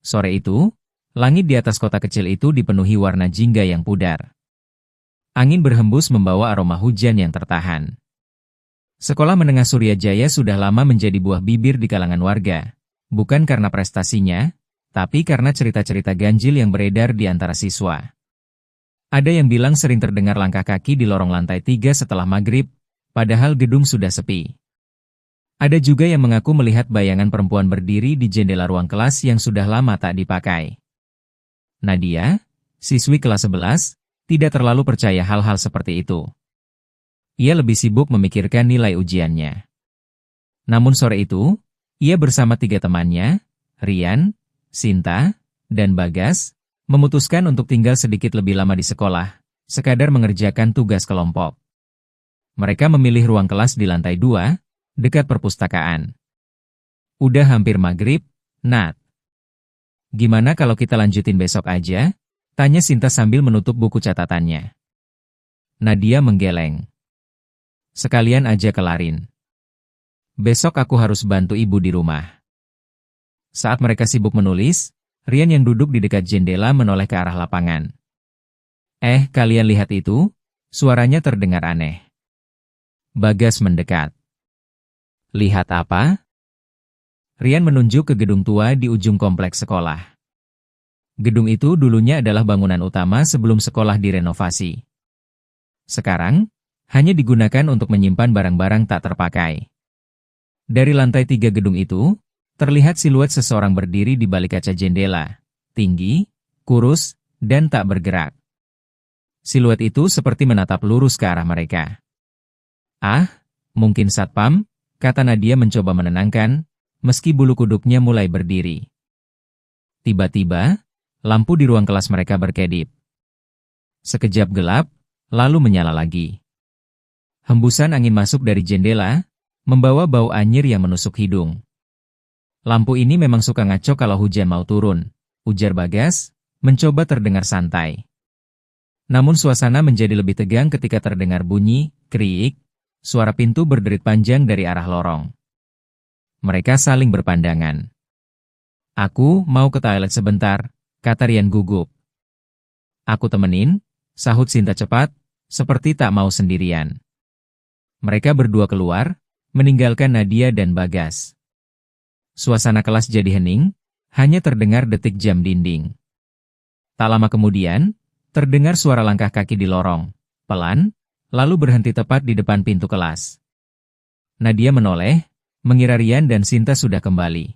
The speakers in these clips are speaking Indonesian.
Sore itu, langit di atas kota kecil itu dipenuhi warna jingga yang pudar. Angin berhembus membawa aroma hujan yang tertahan. Sekolah Menengah Suryajaya sudah lama menjadi buah bibir di kalangan warga, bukan karena prestasinya, tapi karena cerita-cerita ganjil yang beredar di antara siswa. Ada yang bilang sering terdengar langkah kaki di lorong lantai 3 setelah maghrib, padahal gedung sudah sepi. Ada juga yang mengaku melihat bayangan perempuan berdiri di jendela ruang kelas yang sudah lama tak dipakai. Nadia, siswi kelas 11, tidak terlalu percaya hal-hal seperti itu. Ia lebih sibuk memikirkan nilai ujiannya. Namun sore itu, ia bersama 3 temannya, Rian, Sinta, dan Bagas, memutuskan untuk tinggal sedikit lebih lama di sekolah, sekadar mengerjakan tugas kelompok. Mereka memilih ruang kelas di lantai 2, dekat perpustakaan. Udah hampir maghrib, Nat. Gimana kalau kita lanjutin besok aja? Tanya Sinta sambil menutup buku catatannya. Nadia menggeleng. Sekalian aja kelarin. Besok aku harus bantu ibu di rumah. Saat mereka sibuk menulis, Rian yang duduk di dekat jendela menoleh ke arah lapangan. Kalian lihat itu? Suaranya terdengar aneh. Bagas mendekat. Lihat apa? Rian menunjuk ke gedung tua di ujung kompleks sekolah. Gedung itu dulunya adalah bangunan utama sebelum sekolah direnovasi. Sekarang, hanya digunakan untuk menyimpan barang-barang tak terpakai. Dari lantai 3 gedung itu, terlihat siluet seseorang berdiri di balik kaca jendela, tinggi, kurus, dan tak bergerak. Siluet itu seperti menatap lurus ke arah mereka. Mungkin satpam, kata Nadia mencoba menenangkan, meski bulu kuduknya mulai berdiri. Tiba-tiba, lampu di ruang kelas mereka berkedip. Sekejap gelap, lalu menyala lagi. Hembusan angin masuk dari jendela, membawa bau anyir yang menusuk hidung. Lampu ini memang suka ngaco kalau hujan mau turun, ujar Bagas, mencoba terdengar santai. Namun suasana menjadi lebih tegang ketika terdengar bunyi, kriik, suara pintu berderit panjang dari arah lorong. Mereka saling berpandangan. Aku mau ke toilet sebentar, kata Rian gugup. Aku temenin, sahut Sinta cepat, seperti tak mau sendirian. Mereka berdua keluar, meninggalkan Nadia dan Bagas. Suasana kelas jadi hening, hanya terdengar detik jam dinding. Tak lama kemudian, terdengar suara langkah kaki di lorong, pelan, lalu berhenti tepat di depan pintu kelas. Nadia menoleh, mengira Rian dan Sinta sudah kembali.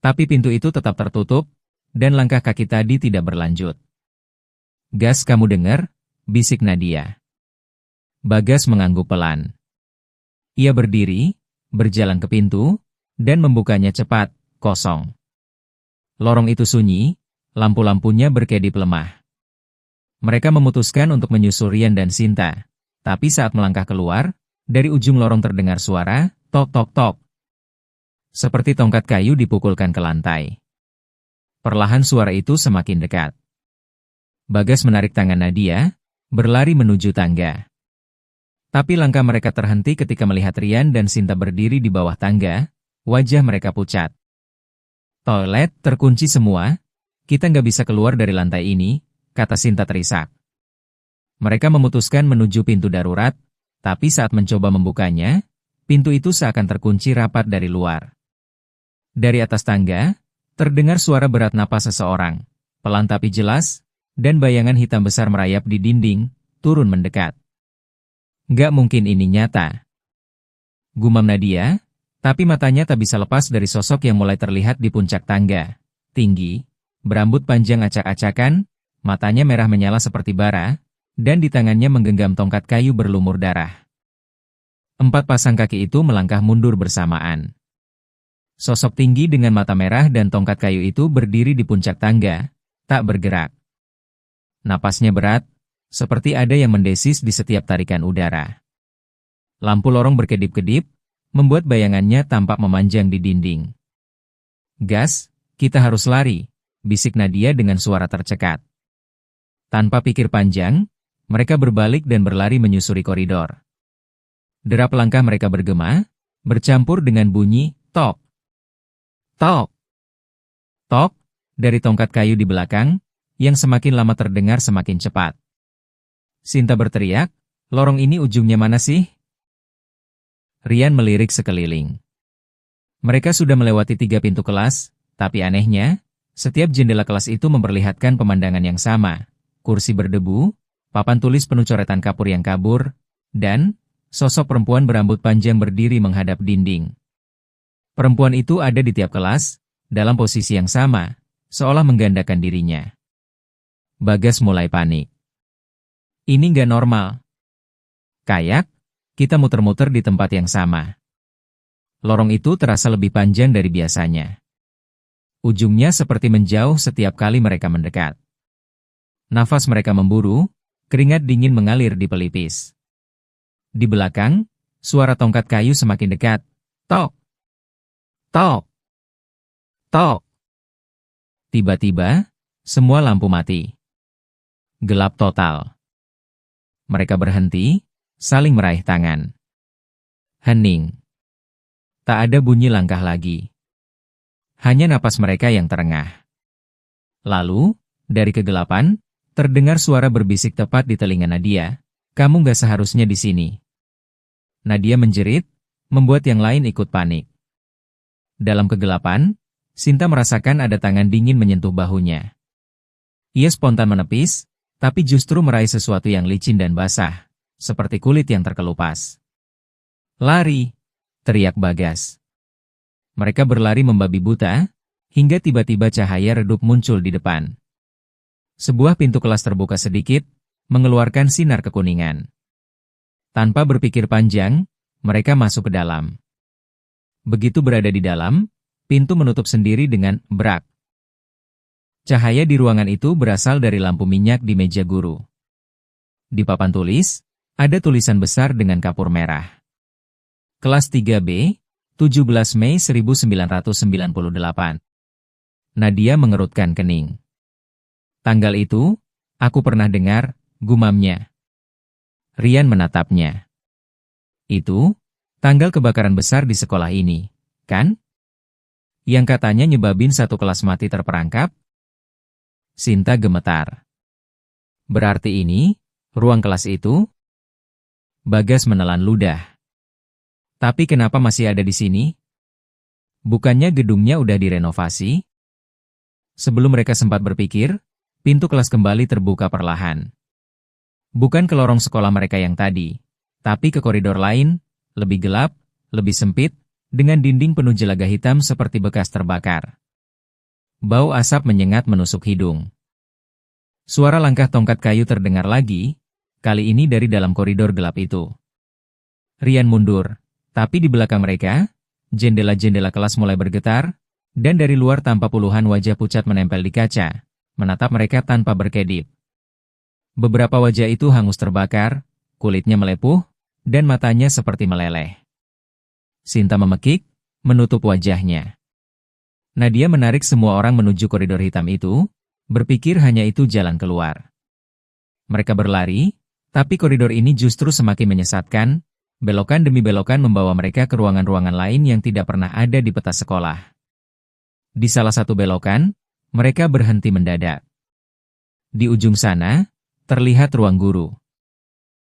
Tapi pintu itu tetap tertutup, dan langkah kaki tadi tidak berlanjut. Gas, kamu dengar? Bisik Nadia. Bagas mengangguk pelan. Ia berdiri, berjalan ke pintu, dan membukanya cepat, kosong. Lorong itu sunyi, lampu-lampunya berkedip lemah. Mereka memutuskan untuk menyusul Rian dan Sinta, tapi saat melangkah keluar, dari ujung lorong terdengar suara, tok tok tok. Seperti tongkat kayu dipukulkan ke lantai. Perlahan suara itu semakin dekat. Bagas menarik tangan Nadia, berlari menuju tangga. Tapi langkah mereka terhenti ketika melihat Rian dan Sinta berdiri di bawah tangga, wajah mereka pucat. Toilet terkunci semua, kita nggak bisa keluar dari lantai ini, kata Sinta terisak. Mereka memutuskan menuju pintu darurat, tapi saat mencoba membukanya, pintu itu seakan terkunci rapat dari luar. Dari atas tangga, terdengar suara berat napas seseorang, pelan tapi jelas, dan bayangan hitam besar merayap di dinding, turun mendekat. Nggak mungkin ini nyata. Gumam Nadia, tapi matanya tak bisa lepas dari sosok yang mulai terlihat di puncak tangga. Tinggi, berambut panjang acak-acakan, matanya merah menyala seperti bara, dan di tangannya menggenggam tongkat kayu berlumur darah. 4 pasang kaki itu melangkah mundur bersamaan. Sosok tinggi dengan mata merah dan tongkat kayu itu berdiri di puncak tangga, tak bergerak. Napasnya berat, seperti ada yang mendesis di setiap tarikan udara. Lampu lorong berkedip-kedip, membuat bayangannya tampak memanjang di dinding. Gas, kita harus lari, bisik Nadia dengan suara tercekat. Tanpa pikir panjang, mereka berbalik dan berlari menyusuri koridor. Derap langkah mereka bergema, bercampur dengan bunyi, tok, tok, tok, dari tongkat kayu di belakang, yang semakin lama terdengar semakin cepat. Sinta berteriak, "Lorong ini ujungnya mana sih?" Rian melirik sekeliling. Mereka sudah melewati 3 pintu kelas, tapi anehnya, setiap jendela kelas itu memperlihatkan pemandangan yang sama. Kursi berdebu, papan tulis penuh coretan kapur yang kabur, dan sosok perempuan berambut panjang berdiri menghadap dinding. Perempuan itu ada di tiap kelas, dalam posisi yang sama, seolah menggandakan dirinya. Bagas mulai panik. Ini nggak normal. Kayak, kita muter-muter di tempat yang sama. Lorong itu terasa lebih panjang dari biasanya. Ujungnya seperti menjauh setiap kali mereka mendekat. Nafas mereka memburu, keringat dingin mengalir di pelipis. Di belakang, suara tongkat kayu semakin dekat. Tok! Tok! Tok! Tiba-tiba, semua lampu mati. Gelap total. Mereka berhenti, saling meraih tangan. Hening. Tak ada bunyi langkah lagi. Hanya napas mereka yang terengah. Lalu, dari kegelapan, terdengar suara berbisik tepat di telinga Nadia, "Kamu gak seharusnya di sini." Nadia menjerit, membuat yang lain ikut panik. Dalam kegelapan, Sinta merasakan ada tangan dingin menyentuh bahunya. Ia spontan menepis, tapi justru meraih sesuatu yang licin dan basah, seperti kulit yang terkelupas. "Lari!" teriak Bagas. Mereka berlari membabi buta, hingga tiba-tiba cahaya redup muncul di depan. Sebuah pintu kelas terbuka sedikit, mengeluarkan sinar kekuningan. Tanpa berpikir panjang, mereka masuk ke dalam. Begitu berada di dalam, pintu menutup sendiri dengan brak. Cahaya di ruangan itu berasal dari lampu minyak di meja guru. Di papan tulis, ada tulisan besar dengan kapur merah. Kelas 3B, 17 Mei 1998. Nadia mengerutkan kening. Tanggal itu, aku pernah dengar, gumamnya. Rian menatapnya. Itu, tanggal kebakaran besar di sekolah ini, kan? Yang katanya nyebabin satu kelas mati terperangkap? Sinta gemetar. Berarti ini, ruang kelas itu? Bagas menelan ludah. Tapi kenapa masih ada di sini? Bukannya gedungnya udah direnovasi? Sebelum mereka sempat berpikir, pintu kelas kembali terbuka perlahan. Bukan ke lorong sekolah mereka yang tadi, tapi ke koridor lain, lebih gelap, lebih sempit, dengan dinding penuh jelaga hitam seperti bekas terbakar. Bau asap menyengat menusuk hidung. Suara langkah tongkat kayu terdengar lagi, kali ini dari dalam koridor gelap itu. Rian mundur. Tapi di belakang mereka, jendela-jendela kelas mulai bergetar, dan dari luar tampak puluhan wajah pucat menempel di kaca, menatap mereka tanpa berkedip. Beberapa wajah itu hangus terbakar, kulitnya melepuh, dan matanya seperti meleleh. Sinta memekik, menutup wajahnya. Nadia menarik semua orang menuju koridor hitam itu, berpikir hanya itu jalan keluar. Mereka berlari, tapi koridor ini justru semakin menyesatkan. Belokan demi belokan membawa mereka ke ruangan-ruangan lain yang tidak pernah ada di peta sekolah. Di salah satu belokan, mereka berhenti mendadak. Di ujung sana, terlihat ruang guru.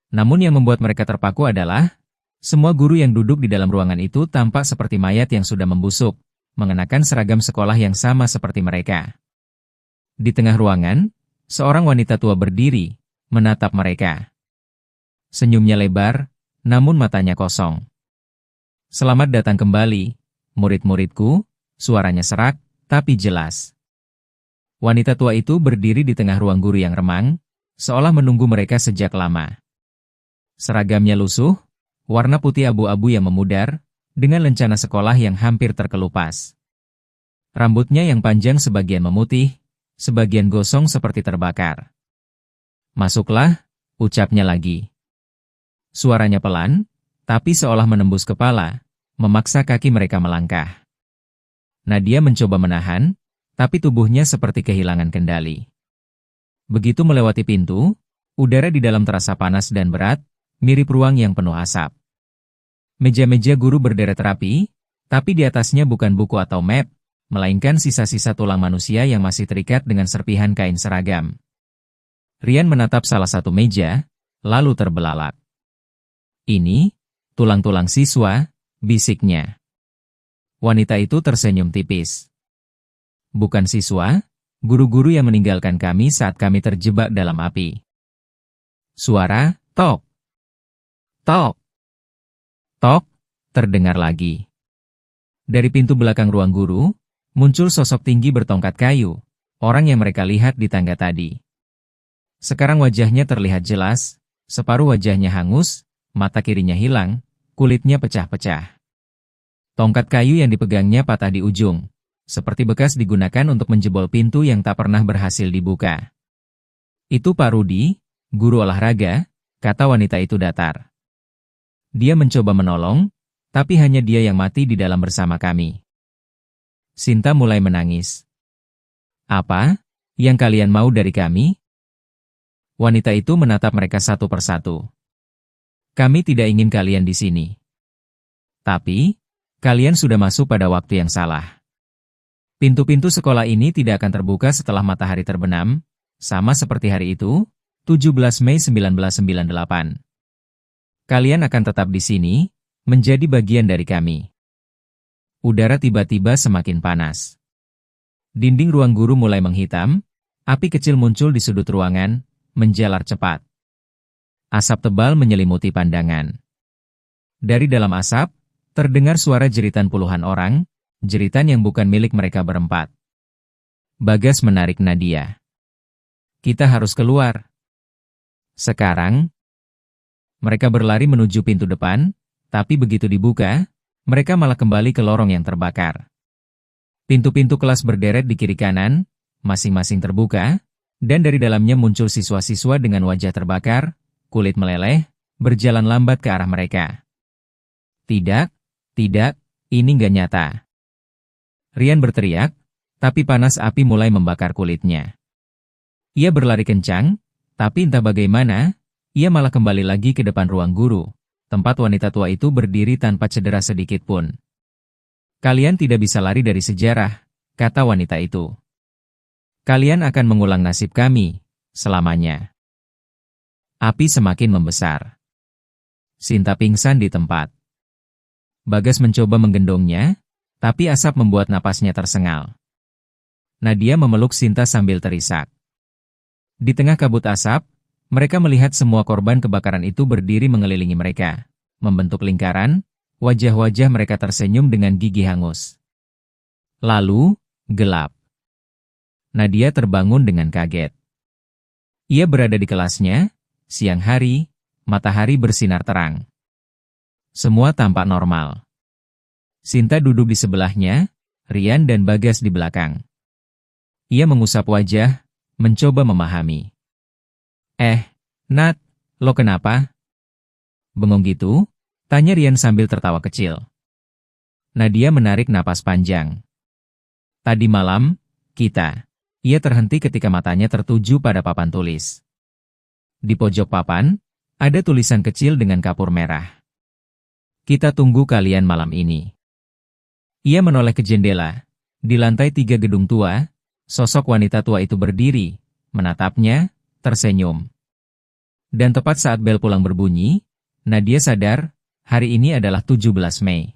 Namun yang membuat mereka terpaku adalah, semua guru yang duduk di dalam ruangan itu tampak seperti mayat yang sudah membusuk, mengenakan seragam sekolah yang sama seperti mereka. Di tengah ruangan, seorang wanita tua berdiri, menatap mereka. Senyumnya lebar, namun matanya kosong. "Selamat datang kembali, murid-muridku," suaranya serak, tapi jelas. Wanita tua itu berdiri di tengah ruang guru yang remang, seolah menunggu mereka sejak lama. Seragamnya lusuh, warna putih abu-abu yang memudar, dengan lencana sekolah yang hampir terkelupas. Rambutnya yang panjang sebagian memutih, sebagian gosong seperti terbakar. "Masuklah," ucapnya lagi. Suaranya pelan, tapi seolah menembus kepala, memaksa kaki mereka melangkah. Nadia mencoba menahan, tapi tubuhnya seperti kehilangan kendali. Begitu melewati pintu, udara di dalam terasa panas dan berat, mirip ruang yang penuh asap. Meja-meja guru berderet rapi, tapi di atasnya bukan buku atau map, melainkan sisa-sisa tulang manusia yang masih terikat dengan serpihan kain seragam. Rian menatap salah satu meja, lalu terbelalak. "Ini, tulang-tulang siswa," bisiknya. Wanita itu tersenyum tipis. "Bukan siswa, guru-guru yang meninggalkan kami saat kami terjebak dalam api." Suara tok, tok, tok terdengar lagi. Dari pintu belakang ruang guru, muncul sosok tinggi bertongkat kayu, orang yang mereka lihat di tangga tadi. Sekarang wajahnya terlihat jelas, separuh wajahnya hangus, mata kirinya hilang, kulitnya pecah-pecah. Tongkat kayu yang dipegangnya patah di ujung, seperti bekas digunakan untuk menjebol pintu yang tak pernah berhasil dibuka. "Itu Pak Rudi, guru olahraga," kata wanita itu datar. "Dia mencoba menolong, tapi hanya dia yang mati di dalam bersama kami." Sinta mulai menangis. "Apa yang kalian mau dari kami?" Wanita itu menatap mereka satu persatu. "Kami tidak ingin kalian di sini. Tapi, kalian sudah masuk pada waktu yang salah. Pintu-pintu sekolah ini tidak akan terbuka setelah matahari terbenam, sama seperti hari itu, 17 Mei 1998. Kalian akan tetap di sini, menjadi bagian dari kami." Udara tiba-tiba semakin panas. Dinding ruang guru mulai menghitam, api kecil muncul di sudut ruangan, menjalar cepat. Asap tebal menyelimuti pandangan. Dari dalam asap, terdengar suara jeritan puluhan orang, jeritan yang bukan milik mereka berempat. Bagas menarik Nadia. "Kita harus keluar sekarang." Mereka berlari menuju pintu depan, tapi begitu dibuka, mereka malah kembali ke lorong yang terbakar. Pintu-pintu kelas berderet di kiri kanan, masing-masing terbuka, dan dari dalamnya muncul siswa-siswa dengan wajah terbakar, kulit meleleh, berjalan lambat ke arah mereka. "Tidak, tidak, ini nggak nyata." Rian berteriak, tapi panas api mulai membakar kulitnya. Ia berlari kencang, tapi entah bagaimana, ia malah kembali lagi ke depan ruang guru, tempat wanita tua itu berdiri tanpa cedera sedikit pun. "Kalian tidak bisa lari dari sejarah," kata wanita itu. "Kalian akan mengulang nasib kami, selamanya." Api semakin membesar. Sinta pingsan di tempat. Bagas mencoba menggendongnya, tapi asap membuat napasnya tersengal. Nadia memeluk Sinta sambil terisak. Di tengah kabut asap, mereka melihat semua korban kebakaran itu berdiri mengelilingi mereka, membentuk lingkaran, wajah-wajah mereka tersenyum dengan gigi hangus. Lalu, gelap. Nadia terbangun dengan kaget. Ia berada di kelasnya, siang hari, matahari bersinar terang. Semua tampak normal. Sinta duduk di sebelahnya, Rian dan Bagas di belakang. Ia mengusap wajah, mencoba memahami. Nat, lo kenapa?" "Bengong gitu?" tanya Rian sambil tertawa kecil. Nadia menarik napas panjang. "Tadi malam, kita..." Ia terhenti ketika matanya tertuju pada papan tulis. Di pojok papan, ada tulisan kecil dengan kapur merah. "Kita tunggu kalian malam ini." Ia menoleh ke jendela. Di lantai 3 gedung tua, sosok wanita tua itu berdiri, menatapnya, tersenyum. Dan tepat saat bel pulang berbunyi, Nadia sadar, hari ini adalah 17 Mei.